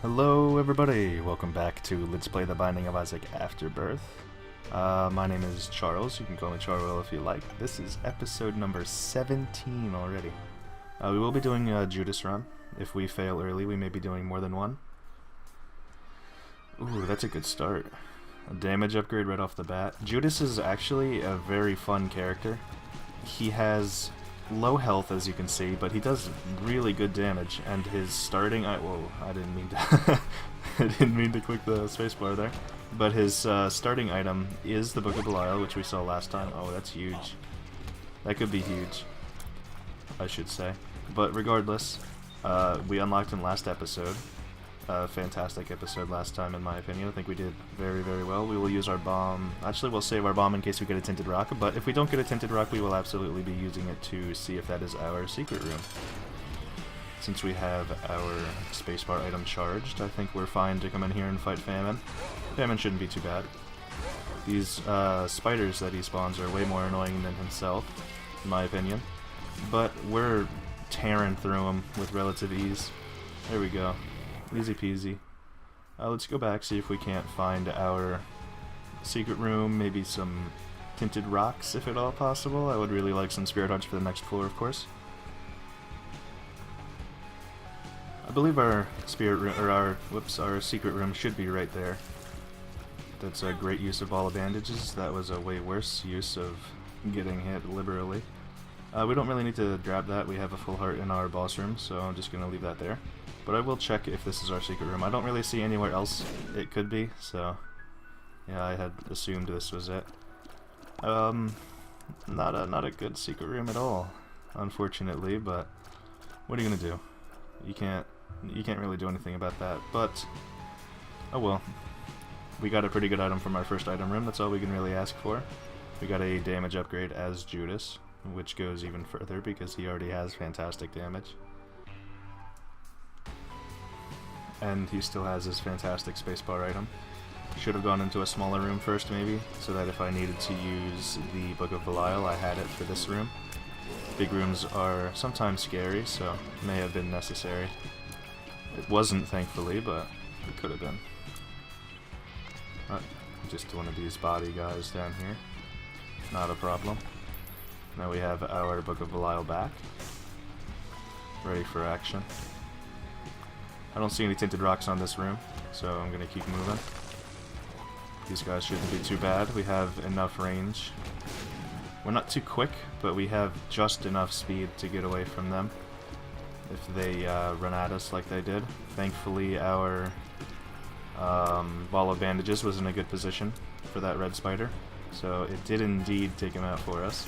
Hello everybody, welcome back to Let's Play The Binding of Isaac Afterbirth. My name is Charles, you can call me Charwhale if you like. This is episode number 17 already. We will be doing a Judas run. If we fail early, we may be doing more than one. Ooh, that's a good start. A damage upgrade right off the bat. Judas is actually a very fun character. He has low health, as you can see, but he does really good damage, and his starting whoa, I didn't mean to I didn't mean to click the spacebar there. But his starting item is the Book of Belial, which we saw last time. Oh, that's huge. That could be huge, I should say. But regardless, we unlocked him last episode. Fantastic episode last time, in my opinion. I think we did very, very well. We will use our bomb. Actually, we'll save our bomb in case we get a tinted rock, but if we don't get a tinted rock, we will absolutely be using it to see if that is our secret room. Since we have our spacebar item charged, I think we're fine to come in here and fight Famine. Famine shouldn't be too bad. These spiders that he spawns are way more annoying than himself, in my opinion. But we're tearing through them with relative ease. There we go. Easy peasy. Let's go back, see if we can't find our secret room, maybe some tinted rocks if at all possible. I would really like some spirit hearts for the next floor, of course. I believe our spirit room, or our secret room should be right there. That's a great use of all the bandages. That was a way worse use of getting hit liberally. We don't really need to grab that. We have a full heart in our boss room, so I'm just gonna leave that there. But I will check if this is our secret room. I don't really see anywhere else it could be, so yeah, I had assumed this was it. Not a good secret room at all, unfortunately. But what are you gonna do? You can't really do anything about that. But oh well. We got a pretty good item from our first item room. That's all we can really ask for. We got a damage upgrade as Judas, which goes even further because he already has fantastic damage. And he still has his fantastic spacebar item. Should have gone into a smaller room first, maybe, so that if I needed to use the Book of Belial, I had it for this room. Big rooms are sometimes scary, so may have been necessary. It wasn't, thankfully, but it could have been. Just one of these body guys down here. Not a problem. Now we have our Book of Belial back. Ready for action. I don't see any tinted rocks on this room, so I'm gonna keep moving. These guys shouldn't be too bad. We have enough range. We're not too quick, but we have just enough speed to get away from them if they run at us like they did. Thankfully, our ball of bandages was in a good position for that red spider, so it did indeed take him out for us,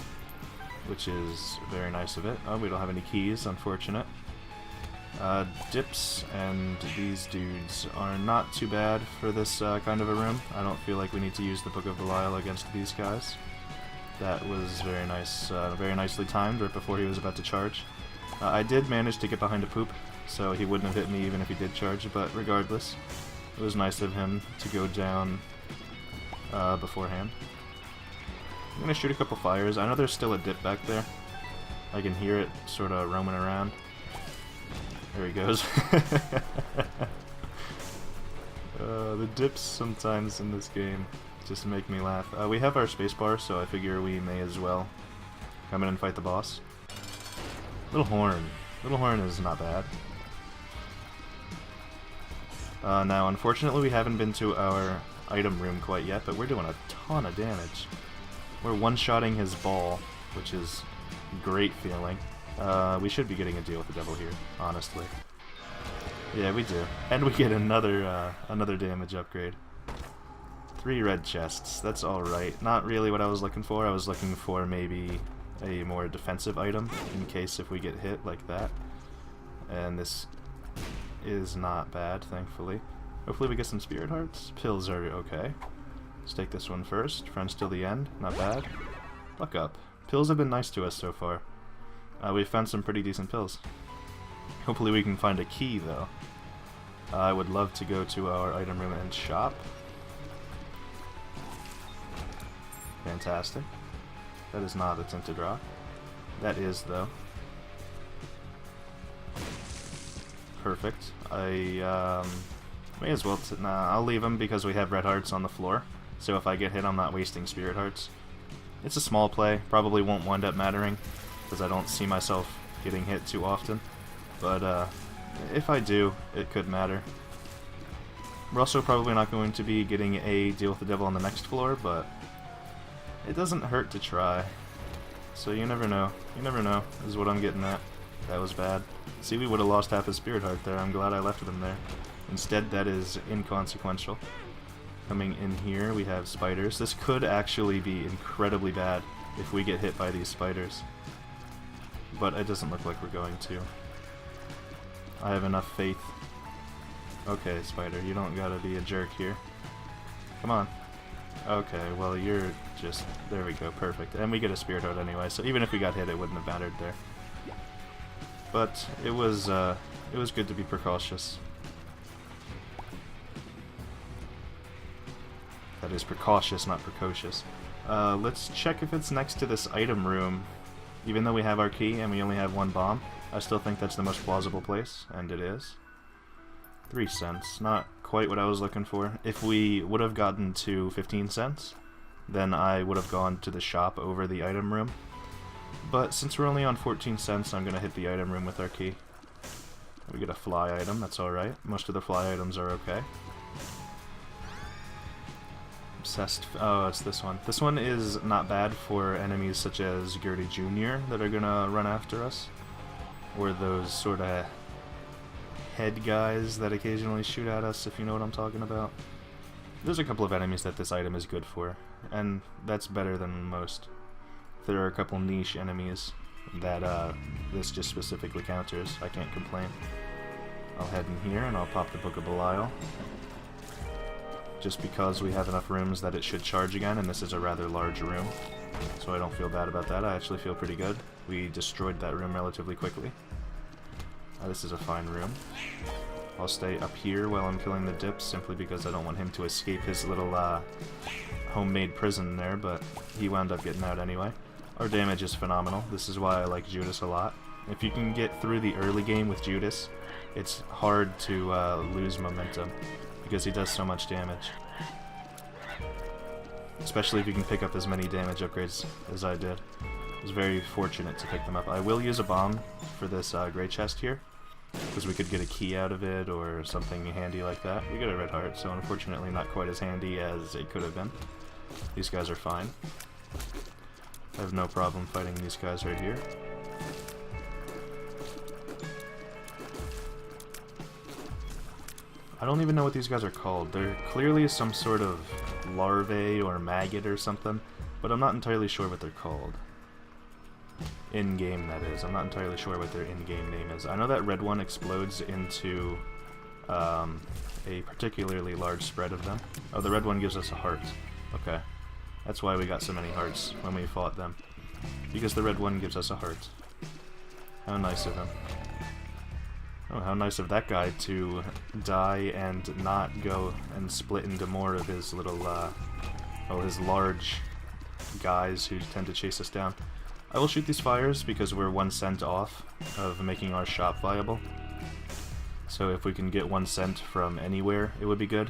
which is very nice of it. Oh, we don't have any keys, unfortunate. Dips and these dudes are not too bad for this kind of a room. I don't feel like we need to use the Book of Belial against these guys. That was very nice, very nicely timed right before he was about to charge. I did manage to get behind a poop, so he wouldn't have hit me even if he did charge, but regardless, it was nice of him to go down beforehand. I'm gonna shoot a couple fires. I know there's still a dip back there. I can hear it sort of roaming around. There he goes. The dips sometimes in this game just make me laugh. We have our spacebar, so I figure we may as well come in and fight the boss. Little Horn. Little Horn is not bad. Now, unfortunately, we haven't been to our item room quite yet, but we're doing a ton of damage. We're one-shotting his ball, which is great feeling. We should be getting a deal with the devil here, honestly. Yeah, we do. And we get another damage upgrade. 3 red chests, that's alright. Not really what I was looking for. I was looking for maybe a more defensive item, in case if we get hit like that. And this is not bad, thankfully. Hopefully we get some spirit hearts. Pills are okay. Let's take this one first. Friends till the end, not bad. Luck up. Pills have been nice to us so far. We've found some pretty decent pills. Hopefully we can find a key, though. I would love to go to our item room and shop. Fantastic. That is not a tinted rock. That is, though. Perfect. I May as well. Nah, I'll leave him because we have red hearts on the floor. So if I get hit, I'm not wasting spirit hearts. It's a small play. Probably won't wind up mattering because I don't see myself getting hit too often. But if I do, it could matter. We're also probably not going to be getting a deal with the devil on the next floor, but it doesn't hurt to try. So you never know. You never know, is what I'm getting at. That was bad. See, we would have lost half his spirit heart there. I'm glad I left him there. Instead, that is inconsequential. Coming in here, we have spiders. This could actually be incredibly bad if we get hit by these spiders. But it doesn't look like we're going to. I have enough faith. Okay, spider, you don't gotta be a jerk here. Come on. Okay, well, you're just... There we go, perfect. And we get a spirit heart anyway, so even if we got hit, it wouldn't have mattered there. But it was good to be precautious. That is precautious, not precocious. Let's check if it's next to this item room. Even though we have our key and we only have one bomb, I still think that's the most plausible place, and it is. 3 cents, not quite what I was looking for. If we would have gotten to 15 cents, then I would have gone to the shop over the item room. But since we're only on 14 cents, I'm going to hit the item room with our key. We get a fly item, that's alright. Most of the fly items are okay. Obsessed. Oh, it's this one. This one is not bad for enemies such as Gertie Jr. that are going to run after us. Or those sort of head guys that occasionally shoot at us, if you know what I'm talking about. There's a couple of enemies that this item is good for, and that's better than most. There are a couple niche enemies that this just specifically counters. I can't complain. I'll head in here and I'll pop the Book of Belial. Just because we have enough rooms that it should charge again, and this is a rather large room. So I don't feel bad about that. I actually feel pretty good. We destroyed that room relatively quickly. This is a fine room. I'll stay up here while I'm killing the dips, simply because I don't want him to escape his little homemade prison there, but he wound up getting out anyway. Our damage is phenomenal. This is why I like Judas a lot. If you can get through the early game with Judas, it's hard to lose momentum, because he does so much damage. Especially if you can pick up as many damage upgrades as I did. I was very fortunate to pick them up. I will use a bomb for this gray chest here, because we could get a key out of it or something handy like that. We got a red heart, so unfortunately not quite as handy as it could have been. These guys are fine. I have no problem fighting these guys right here. I don't even know what these guys are called. They're clearly some sort of larvae or maggot or something, but I'm not entirely sure what they're called. In-game, that is. I'm not entirely sure what their in-game name is. I know that red one explodes into a particularly large spread of them. Oh, the red one gives us a heart. Okay. That's why we got so many hearts when we fought them. Because the red one gives us a heart. How nice of him. Oh, how nice of that guy to die and not go and split into more of his little, well, his large guys who tend to chase us down. I will shoot these fires because we're 1 cent off of making our shop viable. So if we can get 1 cent from anywhere, it would be good.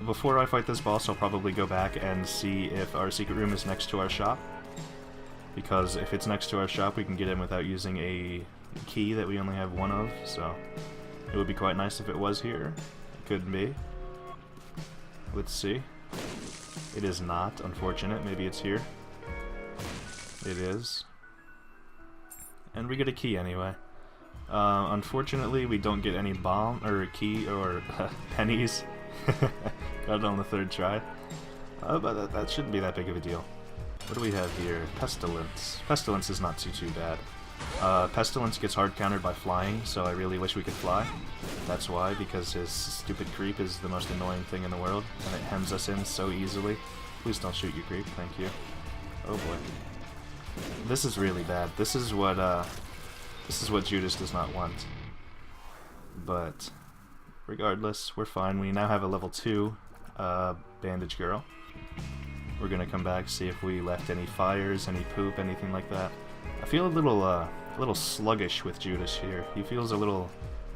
Before I fight this boss, I'll probably go back and see if our secret room is next to our shop. Because if it's next to our shop, we can get in without using a key that we only have one of, so it would be quite nice if it was here. It could be. Let's see. It is not, unfortunate. Maybe it's here. It is. And we get a key anyway. Unfortunately, we don't get any bomb, or key, or pennies. Got it on the 3rd try. But that shouldn't be that big of a deal. What do we have here? Pestilence. Pestilence is not too bad. Pestilence gets hard countered by flying, so I really wish we could fly. That's why, because his stupid creep is the most annoying thing in the world, and it hems us in so easily. Please don't shoot, you creep. Thank you. Oh boy. This is really bad. This is what Judas does not want. But regardless, we're fine. We now have a level 2 bandage girl. We're gonna come back, see if we left any fires, any poop, anything like that. I feel a little sluggish with Judas here. He feels a little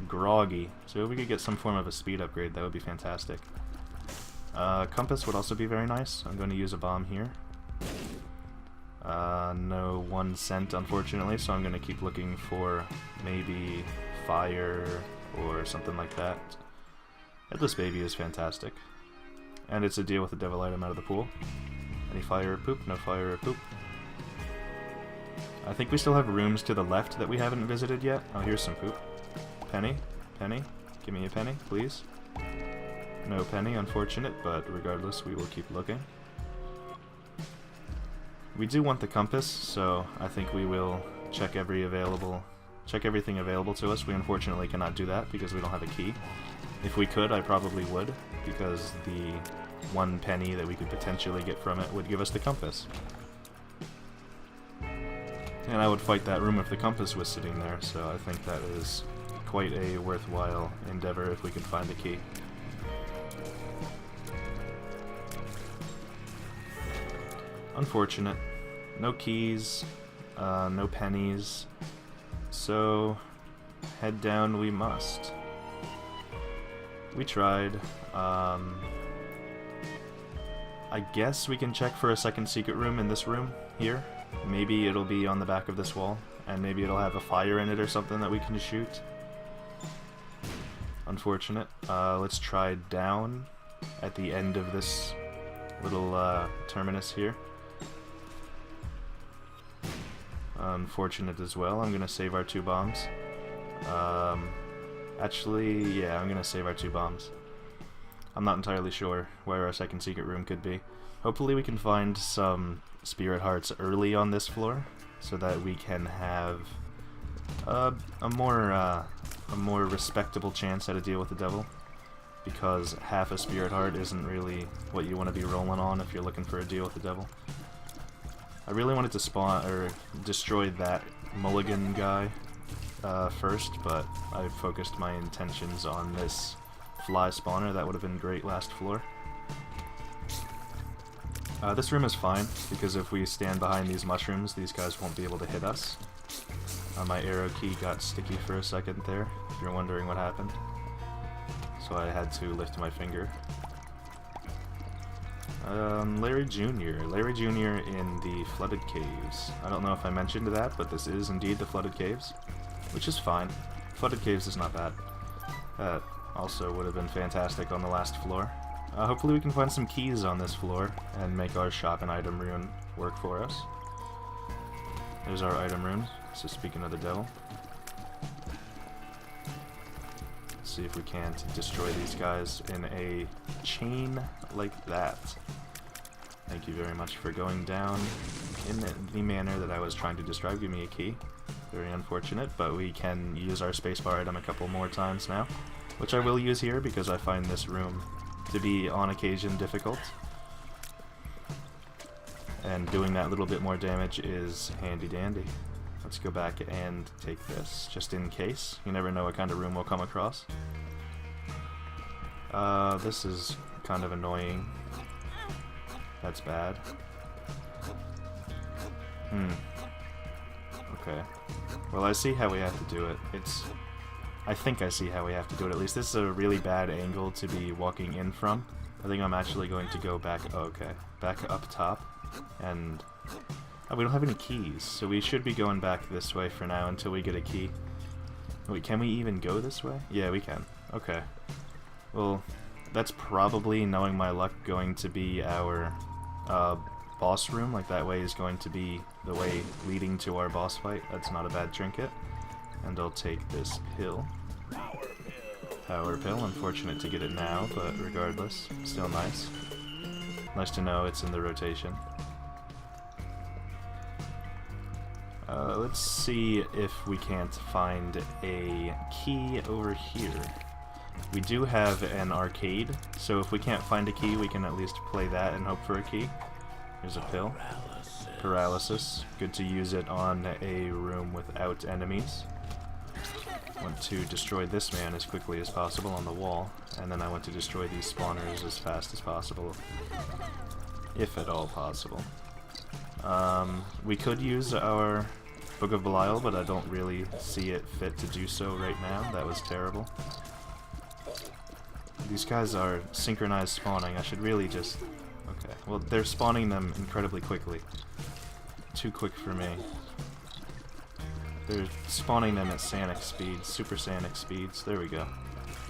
groggy. So if we could get some form of a speed upgrade, that would be fantastic. Compass would also be very nice. I'm going to use a bomb here. No 1 cent, unfortunately, so I'm going to keep looking for maybe fire or something like that. Headless Baby is fantastic. And it's a deal with the devil item out of the pool. Any fire or poop? No fire or poop. I think we still have rooms to the left that we haven't visited yet. Oh, here's some poop. Penny? Penny? Give me a penny, please. No penny, unfortunate, but regardless, we will keep looking. We do want the compass, so I think we will check everything available to us. We unfortunately cannot do that because we don't have a key. If we could, I probably would, because the 1 penny that we could potentially get from it would give us the compass. And I would fight that room if the compass was sitting there, so I think that is quite a worthwhile endeavor if we can find the key. Unfortunate. No keys, no pennies, so head down we must. We tried. I guess we can check for a second secret room in this room here. Maybe it'll be on the back of this wall, and maybe it'll have a fire in it or something that we can shoot. Unfortunate. Let's try down at the end of this little terminus here. Unfortunate as well. I'm gonna save our 2 bombs. Actually, yeah, I'm gonna save our 2 bombs. I'm not entirely sure where our second secret room could be. Hopefully we can find some spirit hearts early on this floor, so that we can have a more respectable chance at a deal with the devil. Because half a spirit heart isn't really what you want to be rolling on if you're looking for a deal with the devil. I really wanted to spawn or destroy that mulligan guy first, but I focused my intentions on this fly spawner. That would have been great last floor. This room is fine, because if we stand behind these mushrooms, these guys won't be able to hit us. My arrow key got sticky for a second there, if you're wondering what happened. So I had to lift my finger. Larry Jr. Larry Jr. in the Flooded Caves. I don't know if I mentioned that, but this is indeed the Flooded Caves, which is fine. Flooded Caves is not bad. That also would have been fantastic on the last floor. Hopefully we can find some keys on this floor and make our shop and item rune work for us. There's our item rune, so speaking of the devil. Let's see if we can't destroy these guys in a chain like that. Thank you very much for going down in the manner that I was trying to describe. Give me a key. Very unfortunate, but we can use our spacebar item a couple more times now, which I will use here because I find this room to be on occasion difficult, and doing that little bit more damage is handy dandy. Let's go back and take this, just in case. You never know what kind of room we'll come across. This is kind of annoying. That's bad. Okay. Well, I see how we have to do it. I think I see how we have to do it, at least. This is a really bad angle to be walking in from. I think I'm actually going to go back, back up top, and we don't have any keys, so we should be going back this way for now until we get a key. Wait, can we even go this way? Yeah, we can. Okay. Well, that's probably, knowing my luck, going to be our boss room. Like, that way is going to be the way leading to our boss fight. That's not a bad trinket. And I'll take this pill. Power pill. Unfortunate to get it now, but regardless, still nice. Nice to know it's in the rotation. Let's see if we can't find a key over here. We do have an arcade, so if we can't find a key, we can at least play that and hope for a key. Here's a pill. Paralysis. Good to use it on a room without enemies. Want to destroy this man as quickly as possible on the wall, and then I want to destroy these spawners as fast as possible, if at all possible. We could use our Book of Belial, but I don't really see it fit to do so right now. That was terrible. These guys are synchronized spawning. I should really just... Okay, well, they're spawning them incredibly quickly. Too quick for me. They're spawning them at Sanic speeds, Super Sanic speeds. There we go.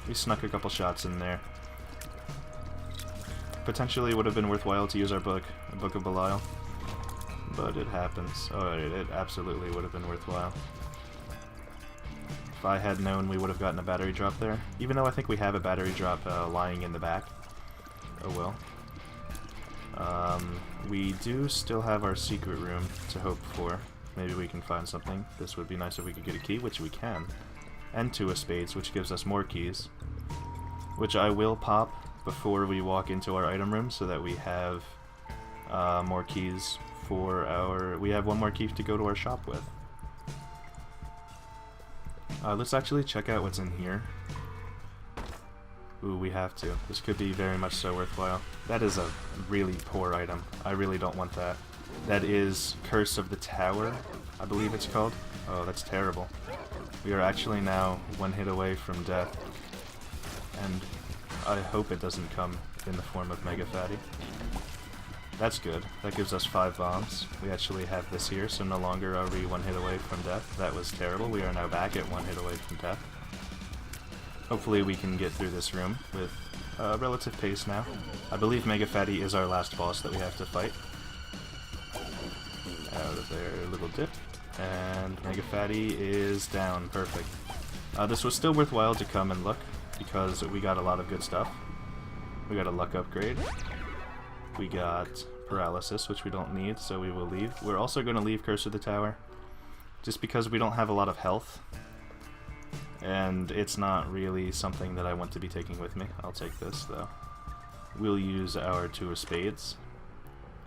We snuck a couple shots in there. Potentially would have been worthwhile to use our book, Book of Belial. But it happens. Oh, it absolutely would have been worthwhile. If I had known, we would have gotten a battery drop there. Even though I think we have a battery drop lying in the back. Oh well. We do still have our secret room to hope for. Maybe we can find something. This would be nice if we could get a key, which we can. And 2 of spades, which gives us more keys. Which I will pop before we walk into our item room so that we have more keys for our... We have 1 more key to go to our shop with. Let's actually check out what's in here. Ooh, we have to. This could be very much so worthwhile. That is a really poor item. I really don't want that. That is Curse of the Tower, I believe it's called. Oh, that's terrible. We are actually now 1 hit away from death. And I hope it doesn't come in the form of Mega Fatty. That's good. That gives us 5 bombs. We actually have this here, so no longer are we 1 hit away from death. That was terrible. We are now back at 1 hit away from death. Hopefully we can get through this room with relative pace now. I believe Mega Fatty is our last boss that we have to fight. Out of there, a little dip. And Mega Fatty is down. Perfect. This was still worthwhile to come and look, because we got a lot of good stuff. We got a luck upgrade. We got paralysis, which we don't need, so we will leave. We're also going to leave Curse of the Tower, just because we don't have a lot of health. And it's not really something that I want to be taking with me. I'll take this, though. We'll use our 2 of spades.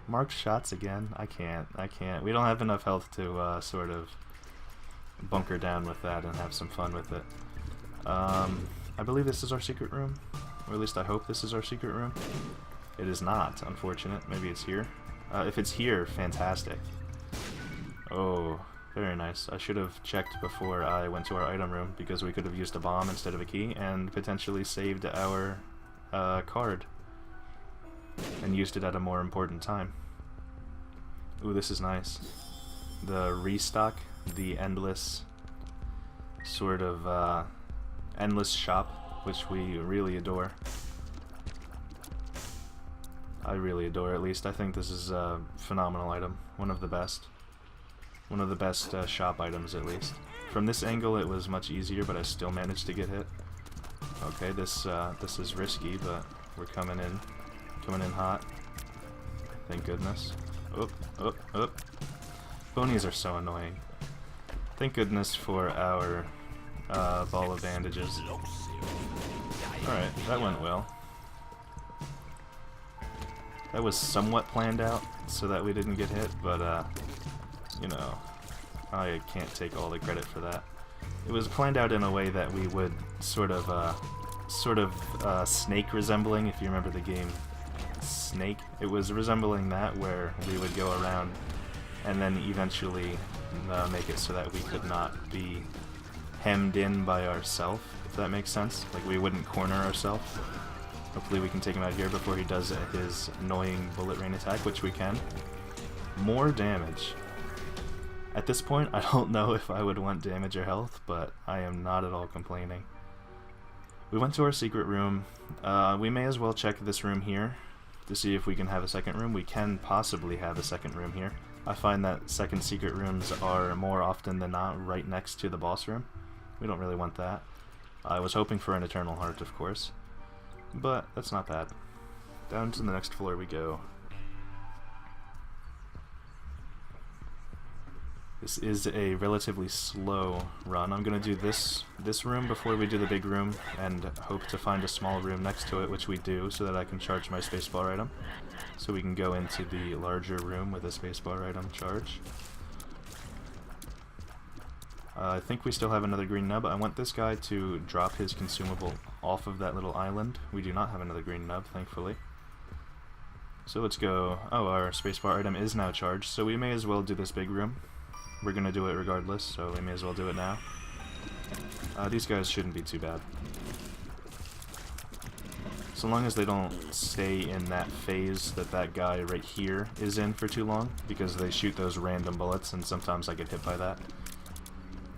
Marked shots again? I can't. We don't have enough health to sort of bunker down with that and have some fun with it. I believe this is our secret room. Or at least I hope this is our secret room. It is not, unfortunate. Maybe it's here. If it's here, fantastic. Oh, very nice. I should have checked before I went to our item room, because we could have used a bomb instead of a key and potentially saved our card and used it at a more important time. Ooh, this is nice. The restock, the endless sort of endless shop, which we really adore. I really adore, at least. I think this is a phenomenal item. One of the best. One of the best shop items, at least. From this angle it was much easier, but I still managed to get hit. Okay, this is risky, but we're coming in hot. Thank goodness. Oop, oop, oop. Ponies are so annoying. Thank goodness for our ball of bandages. Alright, that went well. That was somewhat planned out, so that we didn't get hit, but, you know, I can't take all the credit for that. It was planned out in a way that we would sort of Snake resembling, if you remember the game Snake. It was resembling that, where we would go around and then eventually make it so that we could not be hemmed in by ourselves, if that makes sense. Like, we wouldn't corner ourselves. Hopefully we can take him out here before he does his annoying bullet rain attack, which we can. More damage. At this point, I don't know if I would want damage or health, but I am not at all complaining. We went to our secret room. We may as well check this room here to see if we can have a second room. We can possibly have a second room here. I find that second secret rooms are more often than not right next to the boss room. We don't really want that. I was hoping for an Eternal Heart, of course. But that's not bad. Down to the next floor we go. This is a relatively slow run. I'm gonna do this room before we do the big room, and hope to find a small room next to it, which we do, so that I can charge my spacebar item. So we can go into the larger room with a spacebar item charge. I think we still have another green nub. I want this guy to drop his consumable off of that little island. We do not have another green nub, thankfully. So let's go. Oh, our spacebar item is now charged, so we may as well do this big room. we're gonna do it regardless, so we may as well do it now. These guys shouldn't be too bad. So long as they don't stay in that phase that that guy right here is in for too long, because they shoot those random bullets and sometimes I get hit by that.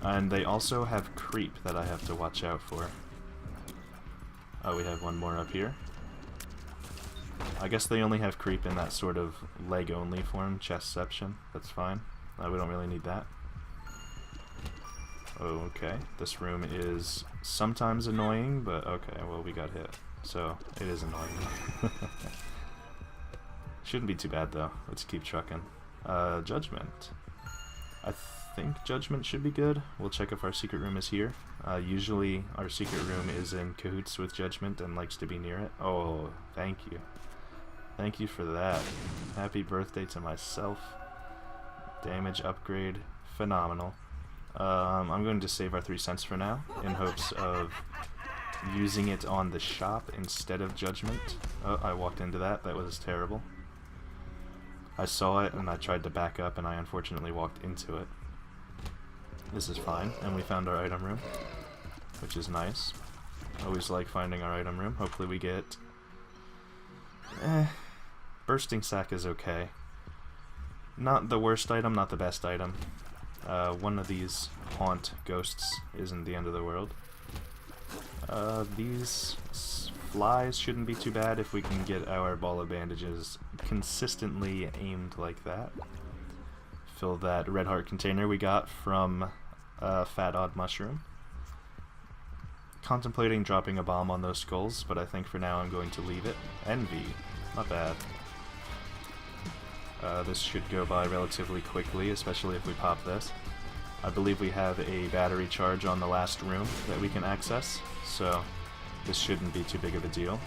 And they also have creep that I have to watch out for. Oh, we have one more up here. I guess they only have creep in that sort of leg-only form, chestception. That's fine. We don't really need that. Okay, this room is sometimes annoying, but okay, well, we got hit. So, it is annoying. Shouldn't be too bad, though. Let's keep trucking. Judgment. I think Judgment should be good. We'll check if our secret room is here. Usually, our secret room is in cahoots with Judgment and likes to be near it. Oh, thank you. Thank you for that. Happy birthday to myself. Damage upgrade. Phenomenal. I'm going to save our 3 cents for now, in hopes of using it on the shop instead of Judgment. Oh, I walked into that. That was terrible. I saw it and I tried to back up and I unfortunately walked into it. This is fine, and we found our item room, which is nice. Always like finding our item room. Hopefully we get... Bursting Sack is okay. Not the worst item, not the best item. One of these haunt ghosts isn't the end of the world. These flies shouldn't be too bad if we can get our ball of bandages consistently aimed like that. Fill that red heart container we got from Fat Odd Mushroom. Contemplating dropping a bomb on those skulls, but I think for now I'm going to leave it. Envy. Not bad. This should go by relatively quickly, especially if we pop this. I believe we have a battery charge on the last room that we can access, so this shouldn't be too big of a deal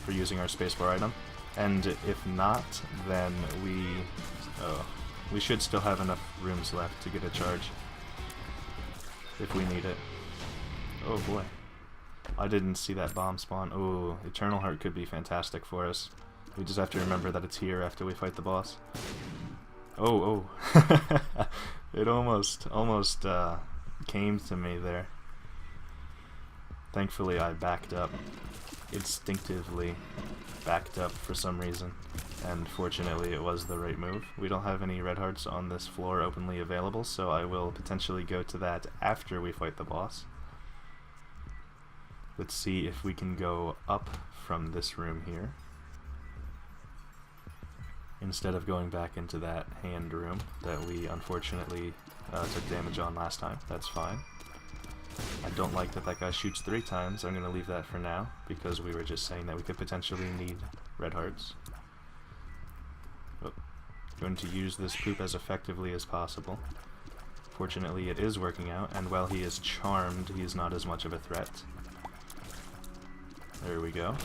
for using our spacebar item. And if not, then we should still have enough rooms left to get a charge if we need it. Oh boy. I didn't see that bomb spawn. Oh, Eternal Heart could be fantastic for us. We just have to remember that it's here after we fight the boss. Oh. It almost came to me there. Thankfully I backed up. Instinctively backed up for some reason. And fortunately it was the right move. We don't have any red hearts on this floor openly available, so I will potentially go to that after we fight the boss. Let's see if we can go up from this room here, instead of going back into that hand room that we unfortunately took damage on last time. That's fine. I don't like that that guy shoots 3 times. I'm going to leave that for now, because we were just saying that we could potentially need red hearts. Oh, going to use this poop as effectively as possible. Fortunately it is working out, and while he is charmed, he is not as much of a threat. There we go.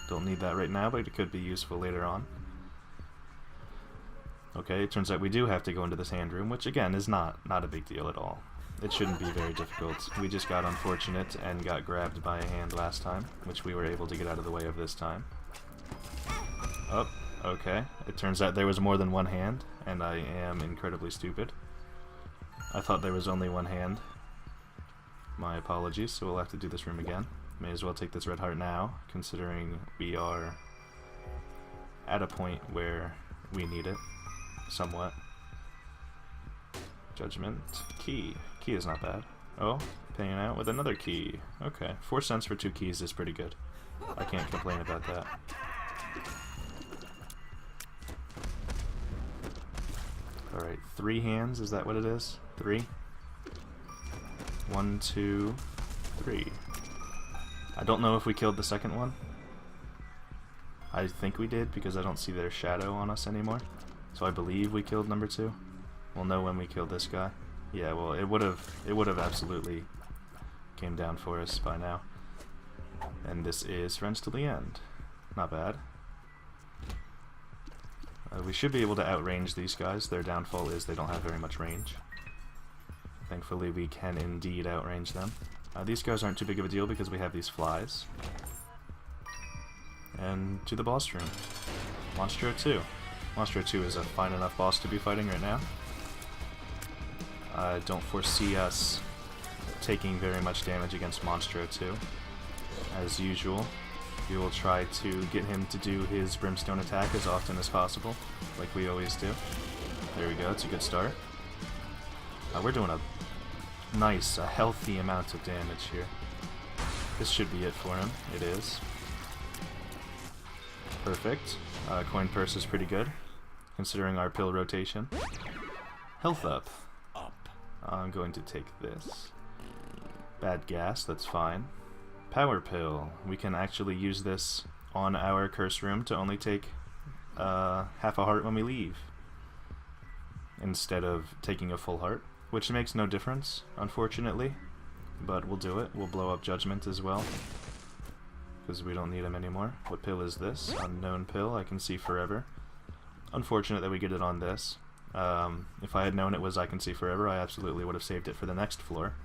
Don't need that right now, but it could be useful later on. Okay, it turns out we do have to go into this hand room, which again is not a big deal at all. It shouldn't be very difficult. We just got unfortunate and got grabbed by a hand last time, which we were able to get out of the way of this time. Oh, okay. It turns out there was more than one hand, and I am incredibly stupid. I thought there was only one hand. My apologies, so we'll have to do this room again. May as well take this red heart now, considering we are at a point where we need it, somewhat. Judgment. Key. Key is not bad. Oh, paying out with another key. Okay, 4 cents for 2 keys is pretty good. I can't complain about that. Alright, 3 hands, is that what it is? 3? 1, 2, 3. I don't know if we killed the second one. I think we did, because I don't see their shadow on us anymore. So I believe we killed number 2. We'll know when we killed this guy. Yeah, well, it would have absolutely came down for us by now. And this is Friends Till the End. Not bad. We should be able to outrange these guys. Their downfall is they don't have very much range. Thankfully we can indeed outrange them. These guys aren't too big of a deal because we have these flies. And to the boss room. Monstro 2. Monstro 2 is a fine enough boss to be fighting right now. I don't foresee us taking very much damage against Monstro 2. As usual, we will try to get him to do his Brimstone attack as often as possible, like we always do. There we go, it's a good start. We're doing a nice, a healthy amount of damage here. This should be it for him. It is. Perfect. Coin purse is pretty good, considering our pill rotation. Health up. I'm going to take this. Bad gas, that's fine. Power pill. We can actually use this on our curse room to only take half a heart when we leave, instead of taking a full heart, which makes no difference, unfortunately, but we'll do it. We'll blow up Judgment as well, because we don't need him anymore. What pill is this? Unknown pill. I can see forever. Unfortunate that we get it on this. If I had known it was I can see forever, I absolutely would have saved it for the next floor.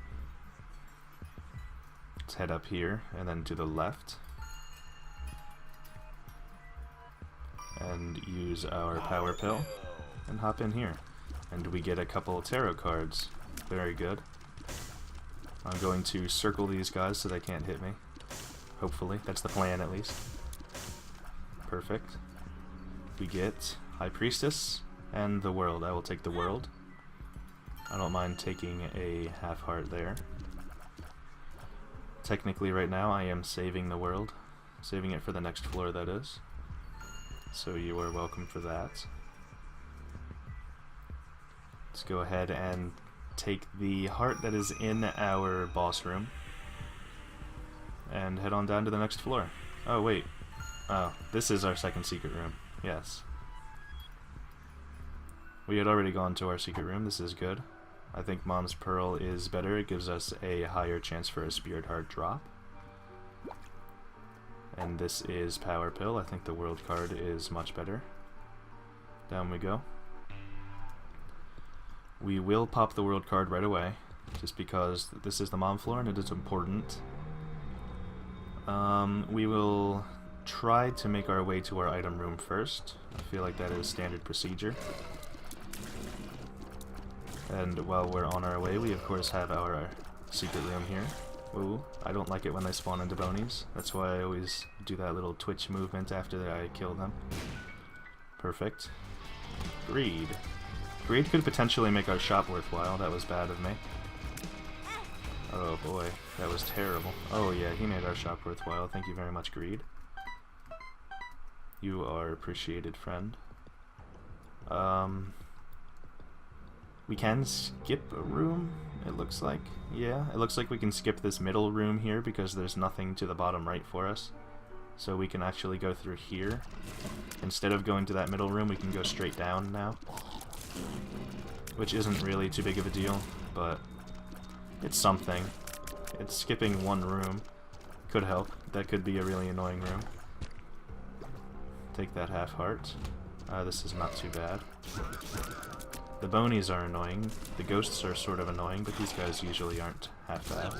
Let's head up here, and then to the left. And use our power pill, and hop in here. And we get a couple of tarot cards. Very good. I'm going to circle these guys so they can't hit me. Hopefully. That's the plan, at least. Perfect. We get High Priestess and the World. I will take the World. I don't mind taking a half heart there. Technically, right now, I am saving the World. Saving it for the next floor, that is. So you are welcome for that. Let's go ahead and take the heart that is in our boss room and head on down to the next floor. Oh, wait. Oh, this is our second secret room. Yes. We had already gone to our secret room. This is good. I think Mom's Pearl is better. It gives us a higher chance for a Spirit Heart drop. And this is Power Pill. I think the World card is much better. Down we go. We will pop the World card right away, just because this is the Mom floor and it is important. We will try to make our way to our item room first. I feel like that is standard procedure. And while we're on our way, we of course have our secret room here. Ooh, I don't like it when they spawn into bonies. That's why I always do that little twitch movement after I kill them. Perfect. Greed. Greed could potentially make our shop worthwhile. That was bad of me. Oh boy, that was terrible. Oh yeah, he made our shop worthwhile. Thank you very much, Greed. You are appreciated, friend. We can skip a room, it looks like. Yeah, it looks like we can skip this middle room here because there's nothing to the bottom right for us. So we can actually go through here. Instead of going to that middle room, we can go straight down now. Which isn't really too big of a deal, but it's something. It's skipping one room. Could help. That could be a really annoying room. Take that half heart. This is not too bad. The bonies are annoying. The ghosts are sort of annoying, but these guys usually aren't half bad.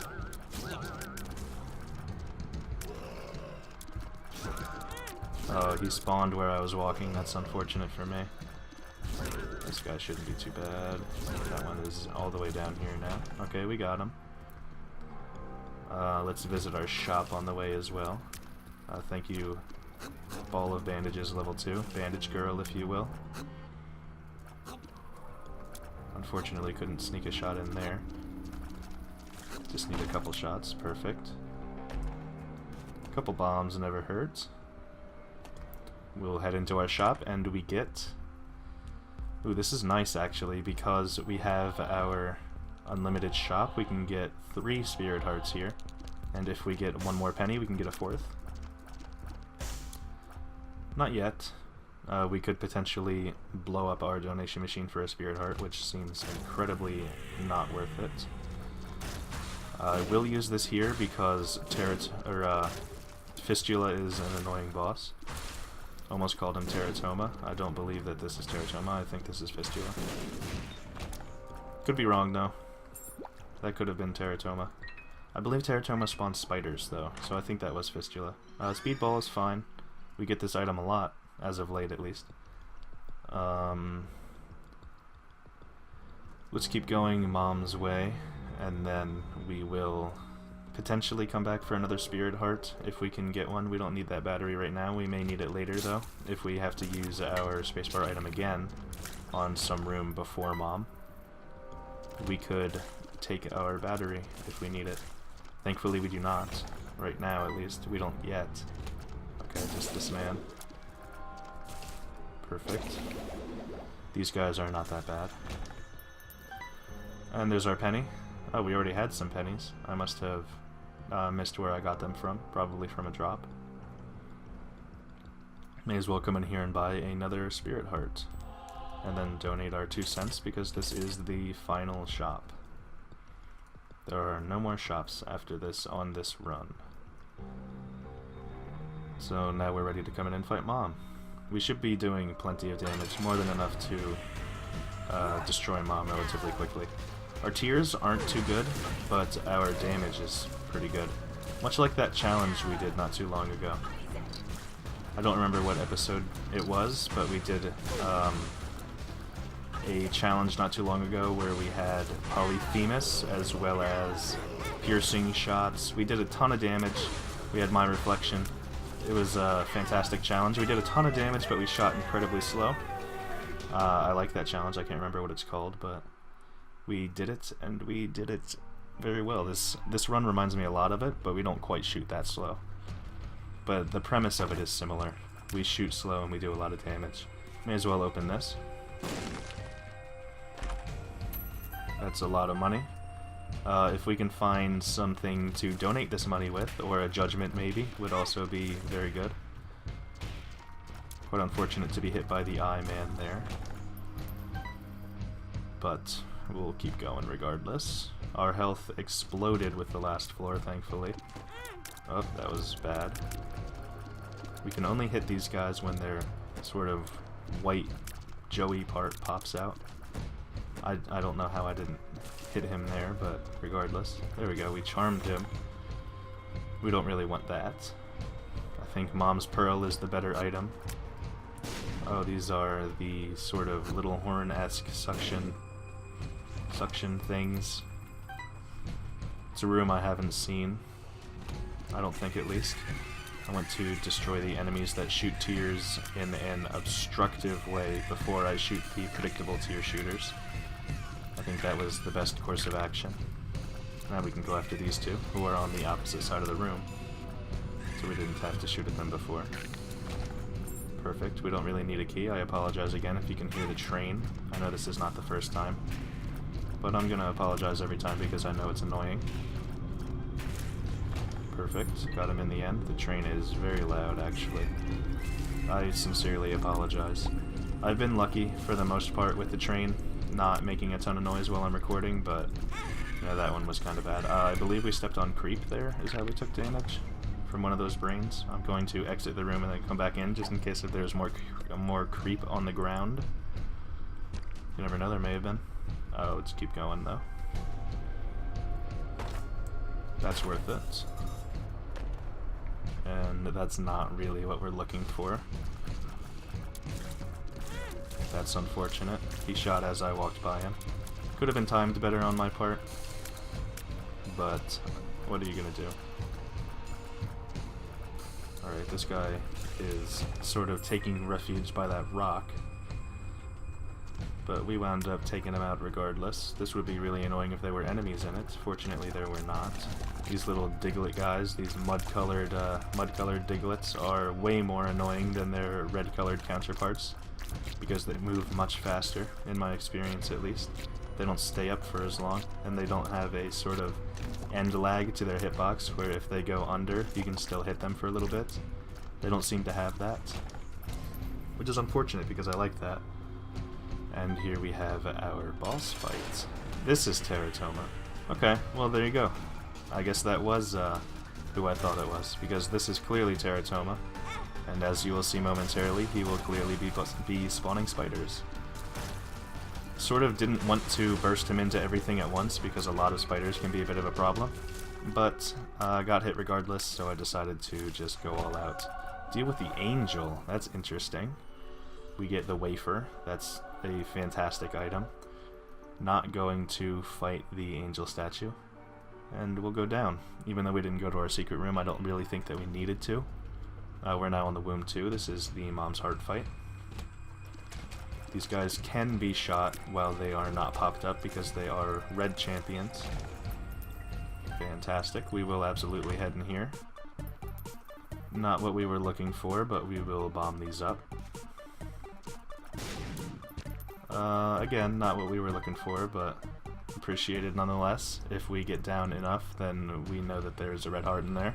Oh, he spawned where I was walking. That's unfortunate for me. This guy shouldn't be too bad. That one is all the way down here now. Okay, we got him. Let's visit our shop on the way as well. Thank you, Ball of Bandages level 2. Bandage girl, if you will. Unfortunately, couldn't sneak a shot in there. Just need a couple shots. Perfect. A couple bombs never hurt. We'll head into our shop, and we get... Ooh, this is nice, actually, because we have our unlimited shop. We can get 3 Spirit Hearts here. And if we get 1 more penny, we can get a 4th. Not yet. We could potentially blow up our donation machine for a Spirit Heart, which seems incredibly not worth it. I will use this here because Fistula is an annoying boss. Almost called him Teratoma. I don't believe that this is Teratoma. I think this is Fistula. Could be wrong, though. That could have been Teratoma. I believe Teratoma spawns spiders, though, so I think that was Fistula. Speedball is fine. We get this item a lot. As of late, at least. Let's keep going Mom's way, and then we will potentially come back for another Spirit Heart if we can get one. We don't need that battery right now. We may need it later, though, if we have to use our spacebar item again on some room before Mom. We could take our battery if we need it. Thankfully, we do not. Right now, at least. We don't yet. Okay, just this man. Perfect. These guys are not that bad. And there's our penny. Oh, we already had some pennies. I must have missed where I got them from. Probably from a drop. May as well come in here and buy another Spirit Heart. And then donate our 2 cents because this is the final shop. There are no more shops after this on this run. So now we're ready to come in and fight Mom. We should be doing plenty of damage, more than enough to destroy Mom relatively quickly. Our tiers aren't too good, but our damage is pretty good. Much like that challenge we did not too long ago. I don't remember what episode it was, but we did a challenge not too long ago where we had Polyphemus as well as piercing shots. We did a ton of damage. We had my reflection. It was a fantastic challenge. We did a ton of damage, but we shot incredibly slow. I like that challenge. I can't remember what it's called, but we did it, and we did it very well. This run reminds me a lot of it, but we don't quite shoot that slow. But the premise of it is similar. We shoot slow and we do a lot of damage. May as well open this. That's a lot of money. If we can find something to donate this money with, or a judgment maybe, would also be very good. Quite unfortunate to be hit by the eye man there. But we'll keep going regardless. Our health exploded with the last floor, thankfully. Oh, that was bad. We can only hit these guys when their sort of white Joey part pops out. I don't know how I didn't hit him there, but regardless. There we go, we charmed him. We don't really want that. I think Mom's Pearl is the better item. Oh, these are the sort of little horn-esque suction things. It's a room I haven't seen. I don't think, at least. I want to destroy the enemies that shoot tiers in an obstructive way before I shoot the predictable tier shooters. I think that was the best course of action. Now we can go after these two, who are on the opposite side of the room. So we didn't have to shoot at them before. Perfect. We don't really need a key. I apologize again if you can hear the train. I know this is not the first time. But I'm gonna apologize every time because I know it's annoying. Perfect. Got him in the end. The train is very loud, actually. I sincerely apologize. I've been lucky, for the most part, with the train not making a ton of noise while I'm recording, but yeah, that one was kind of bad. I believe we stepped on creep there, is how we took damage from one of those brains. I'm going to exit the room and then come back in, just in case if there's more creep on the ground. You never know, there may have been. Let's keep going, though. That's worth it. And that's not really what we're looking for. That's unfortunate. He shot as I walked by him. Could have been timed better on my part. But what are you gonna do? Alright, this guy is sort of taking refuge by that rock. But we wound up taking him out regardless. This would be really annoying if there were enemies in it. Fortunately, there were not. These little Diglett guys, these mud-colored Diglets, are way more annoying than their red-colored counterparts, because they move much faster, in my experience at least. They don't stay up for as long, and they don't have a sort of end lag to their hitbox, where if they go under, you can still hit them for a little bit. They don't seem to have that, which is unfortunate because I like that. And here we have our boss fight. This is Teratoma. Okay, well there you go. I guess that was who I thought it was, because this is clearly Teratoma. And as you will see momentarily, he will clearly be spawning spiders. Sort of didn't want to burst him into everything at once, because a lot of spiders can be a bit of a problem. But got hit regardless, so I decided to just go all out. Deal with the angel, that's interesting. We get the wafer, that's a fantastic item. not going to fight the angel statue. And we'll go down. Even though we didn't go to our secret room, I don't really think that we needed to. We're now on the womb 2. This is the mom's heart fight. These guys can be shot while they are not popped up because they are red champions. Fantastic. We will absolutely head in here. Not what we were looking for, but we will bomb these up. Again, not what we were looking for, but appreciated nonetheless. If we get down enough, then we know that there's a red heart in there,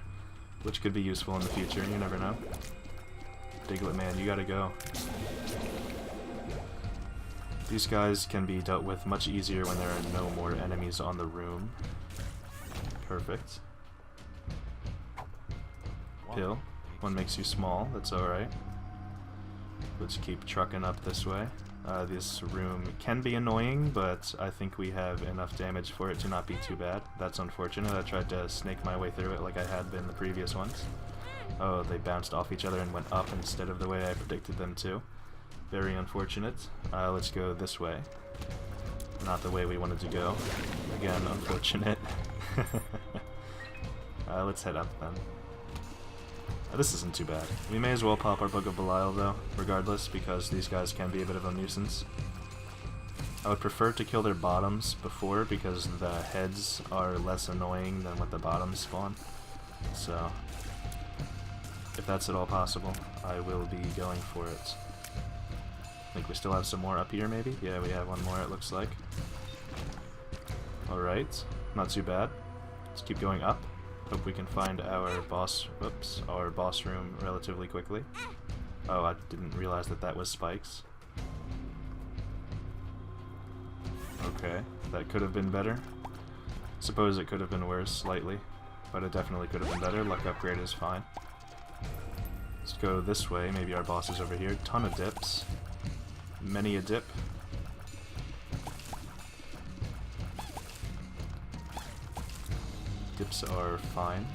which could be useful in the future, you never know. Diglett man, you gotta go. These guys can be dealt with much easier when there are no more enemies on the room. Perfect. Pill. One makes you small, that's alright. Let's keep trucking up this way. This room can be annoying, but I think we have enough damage for it to not be too bad. That's unfortunate. I tried to snake my way through it like I had been the previous ones. Oh, they bounced off each other and went up instead of the way I predicted them to. Very unfortunate. Let's go this way. Not the way we wanted to go. Again, unfortunate. Let's head up then. This isn't too bad. We may as well pop our Book of Belial though, regardless, because these guys can be a bit of a nuisance. I would prefer to kill their bottoms before, because the heads are less annoying than what the bottoms spawn. So, if that's at all possible, I will be going for it. I think we still have some more up here, maybe? Yeah, we have one more, it looks like. Alright, not too bad. Let's keep going up. Hope we can find our boss room relatively quickly. Oh, I didn't realize that that was spikes. Okay, that could have been better. Suppose it could have been worse, slightly. But it definitely could have been better. Luck upgrade is fine. Let's go this way. Maybe our boss is over here. Ton of dips. Many a dip. Dips are fine.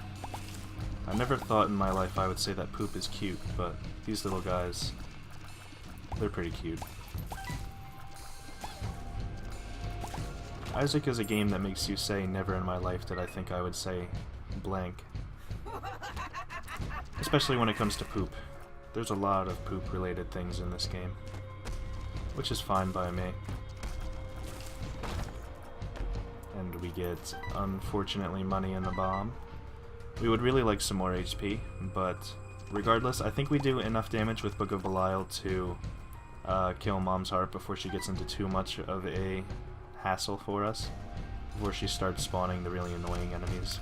I never thought in my life I would say that poop is cute, but these little guys, they're pretty cute. Isaac is a game that makes you say never in my life did I think I would say blank. Especially when it comes to poop. There's a lot of poop related things in this game, which is fine by me. And we get, unfortunately, money in the bomb. We would really like some more HP, but regardless, I think we do enough damage with Book of Belial to kill Mom's Heart before she gets into too much of a hassle for us, before she starts spawning the really annoying enemies,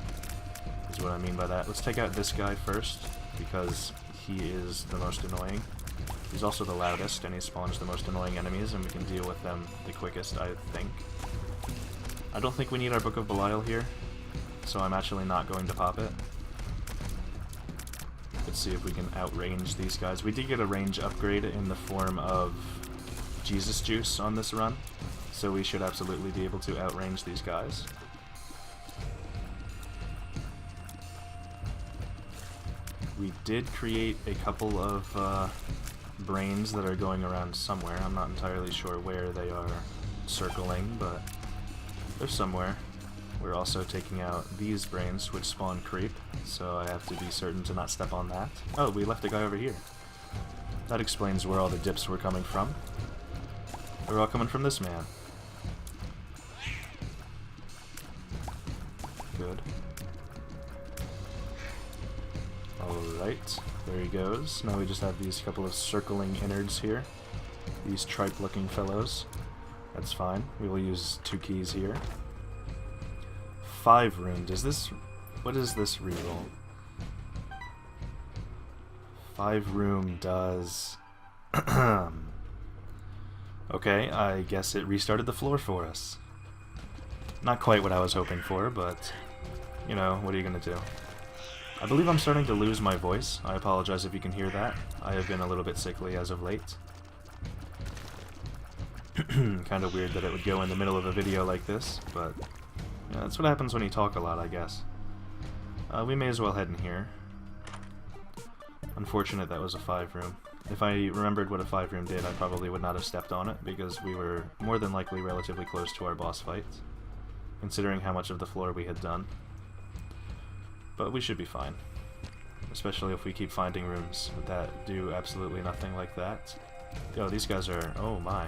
is what I mean by that. Let's take out this guy first, because he is the most annoying. He's also the loudest, and he spawns the most annoying enemies, and we can deal with them the quickest, I think. I don't think we need our Book of Belial here, so I'm actually not going to pop it. Let's see if we can outrange these guys. We did get a range upgrade in the form of Jesus Juice on this run, so we should absolutely be able to outrange these guys. We did create a couple of brains that are going around somewhere. I'm not entirely sure where they are circling, but they're somewhere. We're also taking out these brains, which spawn creep, so I have to be certain to not step on that. Oh, we left a guy over here. That explains where all the dips were coming from. They're all coming from this man. Good. Alright, there he goes. Now we just have these couple of circling innards here. These tripe-looking fellows. That's fine. We will use 2 keys here. 5 rune. Does this... What is this reroll? 5 rune does... Okay, I guess it restarted the floor for us. Not quite what I was hoping for, but... You know, what are you gonna do? I believe I'm starting to lose my voice. I apologize if you can hear that. I have been a little bit sickly as of late. Kind of weird that it would go in the middle of a video like this, but yeah, that's what happens when you talk a lot, I guess. We may as well head in here. Unfortunate that was a 5 room. If I remembered what a 5-room did, I probably would not have stepped on it, because we were more than likely relatively close to our boss fight, considering how much of the floor we had done. But we should be fine, especially if we keep finding rooms that do absolutely nothing like that. Yo, these guys are, oh my,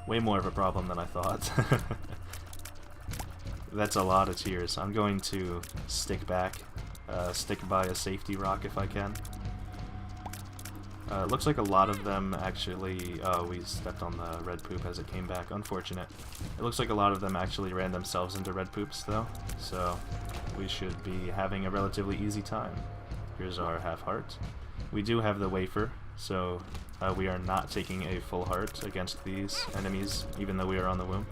way more of a problem than I thought. That's a lot of tears. I'm going to stick back, stick by a safety rock if I can. Looks like a lot of them actually... Oh, we stepped on the red poop as it came back. Unfortunate. It looks like a lot of them actually ran themselves into red poops, though. So, we should be having a relatively easy time. Here's our half heart. We do have the wafer, so we are not taking a full heart against these enemies, even though we are on the womb,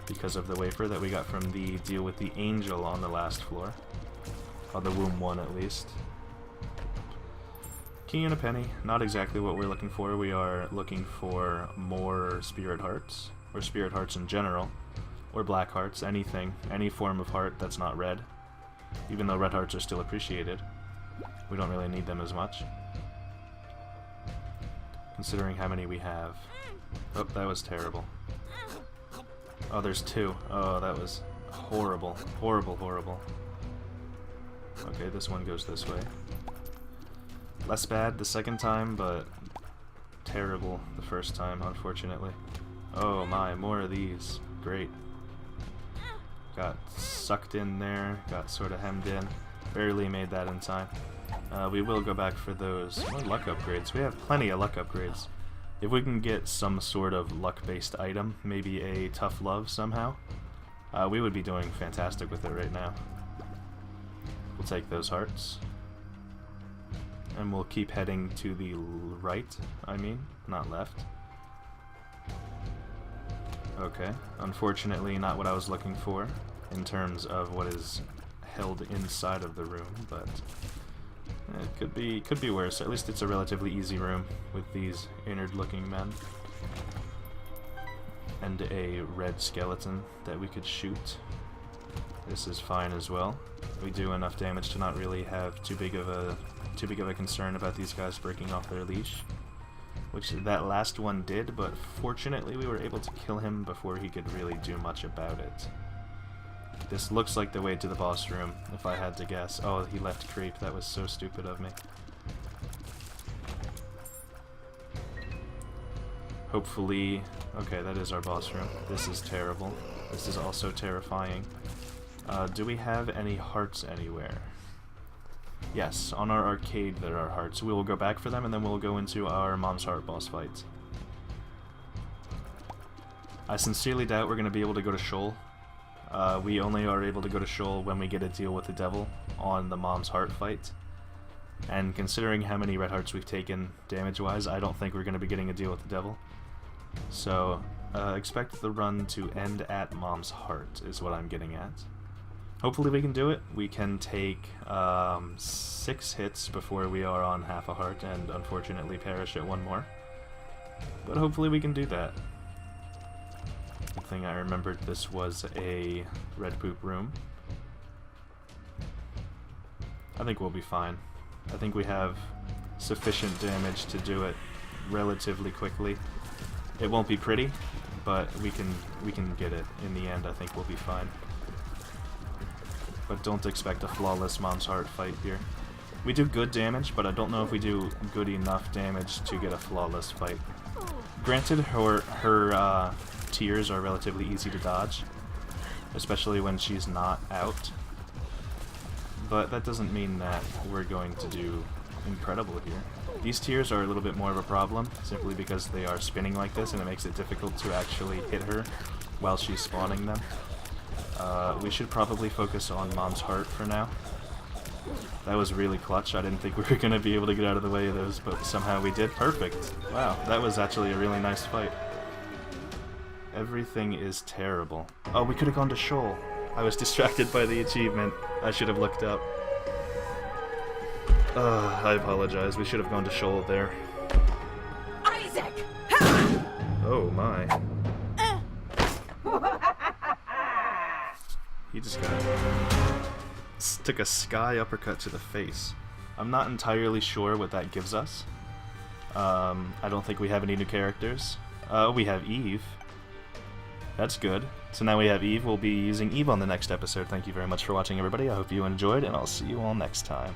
because of the wafer that we got from the deal with the angel on the last floor. On the womb one, at least. Key and a penny, not exactly what we're looking for. We are looking for more spirit hearts, or spirit hearts in general, or black hearts, anything, any form of heart that's not red. Even though red hearts are still appreciated, we don't really need them as much, considering how many we have. Oh, that was terrible. Oh, there's 2. Oh, that was horrible. Horrible, horrible. Okay, this one goes this way. Less bad the second time, but terrible the first time, unfortunately. Oh my, more of these. Great. Got sucked in there, got sort of hemmed in. Barely made that in time. We will go back for those more luck upgrades. We have plenty of luck upgrades. If we can get some sort of luck-based item, maybe a tough love somehow, we would be doing fantastic with it right now. We'll take those hearts. And we'll keep heading to the right, not left. Okay, unfortunately not what I was looking for in terms of what is held inside of the room, but it could be worse. At least it's a relatively easy room with these innard-looking men. And a red skeleton that we could shoot. This is fine as well. We do enough damage to not really have too big of a concern about these guys breaking off their leash, which that last one did, but fortunately we were able to kill him before he could really do much about it. This looks like the way to the boss room, if I had to guess. Oh, he left creep. That was so stupid of me. Hopefully... Okay, that is our boss room. This is terrible. This is also terrifying. Do we have any hearts anywhere? Yes, on our arcade there are hearts. We will go back for them, and then we'll go into our Mom's Heart boss fight. I sincerely doubt we're going to be able to go to Shoal. We only are able to go to Shoal when we get a deal with the devil on the Mom's Heart fight. And considering how many red hearts we've taken damage-wise, I don't think we're going to be getting a deal with the devil. So, expect the run to end at Mom's Heart, is what I'm getting at. Hopefully we can do it. We can take 6 hits before we are on half a heart and unfortunately perish at 1 more. But hopefully we can do that. Good thing I remembered this was a red poop room. I think we'll be fine. I think we have sufficient damage to do it relatively quickly. It won't be pretty, but we can get it in the end. I think we'll be fine. But don't expect a flawless Mom's Heart fight here. We do good damage, but I don't know if we do good enough damage to get a flawless fight. Granted, her tears are relatively easy to dodge, especially when she's not out. But that doesn't mean that we're going to do incredible here. These tears are a little bit more of a problem, simply because they are spinning like this, and it makes it difficult to actually hit her while she's spawning them. We should probably focus on Mom's Heart for now. That was really clutch. I didn't think we were going to be able to get out of the way of those, but somehow we did. Perfect. Wow, that was actually a really nice fight. Everything is terrible. Oh, we could have gone to Shoal. I was distracted by the achievement. I should have looked up. I apologize. We should have gone to Shoal there. Isaac! Oh my. He just took a sky uppercut to the face. I'm not entirely sure what that gives us. I don't think we have any new characters. We have Eve. That's good. So now we have Eve. We'll be using Eve on the next episode. Thank you very much for watching, everybody. I hope you enjoyed, and I'll see you all next time.